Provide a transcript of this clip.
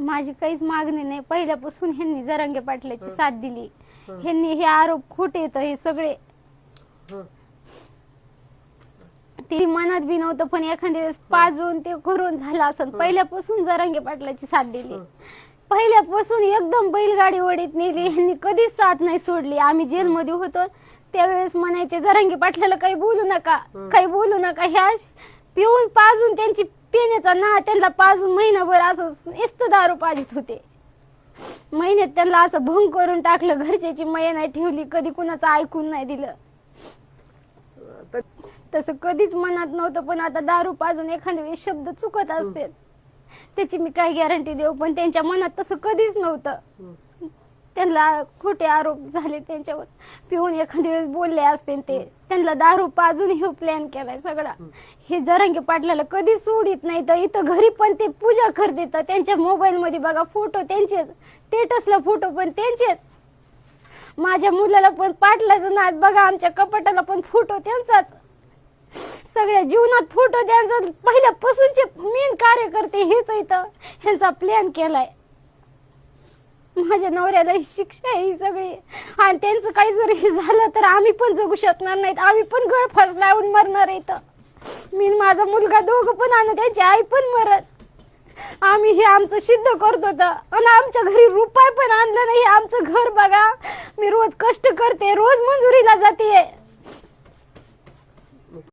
माझी काहीच मागणी नाही. पहिल्यापासून ह्यांनी जरांगे पाटलाची साथ दिली. ह्यांनी हे आरोप खोटे आहेत हे सगळे. ते मनात बी नव्हतं पण एखाद्या वेळेस पाजून ते करून झालं असं. पहिल्यापासून जरांगे पाटलाची साथ दिली. पहिल्यापासून एकदम बैलगाडी वडीत नेली. ह्यांनी कधीच साथ नाही सोडली. आम्ही जेलमध्ये होतो त्यावेळेस म्हणायचे जरांगे पाटलाला काही बोलू नका, काही बोलू नका. ह्या पिऊन पाजून त्यांची पिण्याचा ना त्यांना पाजून महिनाभर असं नुसतं दारू पाजित होते. महिन्यात त्यांना असं भंग करून टाकलं. घरच्याची मया नाही ठेवली. कधी कुणाचं ऐकून नाही दिलं. तसं कधीच मनात नव्हतं पण आता दारू पाजून एखाद्या वेळेस शब्द चुकत असते त्याची मी काय गॅरंटी देऊ. पण त्यांच्या मनात तसं कधीच नव्हतं. त्यांना खोटे आरोप झाले त्यांच्यावर. पिऊन एखाद्या वेळेस बोलले असते ते. त्यांना दारू पाजून हे प्लॅन केलाय सगळा. हे जरांगे पाटलाला कधीच सोडित नाही. तर इथं घरी पण ते पूजा करते. तर त्यांच्या मोबाईल मध्ये बघा फोटो त्यांचेच, स्टेटसला फोटो पण त्यांचेच. माझ्या मुलाला पण पाटलाचं नाद बघा. आमच्या कपाटाला पण फोटो त्यांचाच. सगळ्या जीवनात फोटो त्यांचा. पहिल्यापासूनचे मेन कार्यकर्ते हेच इथं. ह्यांचा प्लॅन केलाय. माझ्या नवऱ्याला ही शिक्षा आहे ही सगळी. आणि त्यांचं काही जर हे झालं तर आम्ही पण जगू शकणार नाहीत. आम्ही पण गळफास लावून मरणार इथं. मी माझा मुलगा दोघं पण आणि त्यांची आई पण मरत. आम्ही हे आमचं सिद्ध करत होतं. आणि आमच्या घरी रुपये पण आणलं नाही. आमचं घर बघा. मी रोज कष्ट करते, रोज मंजुरीला जाते.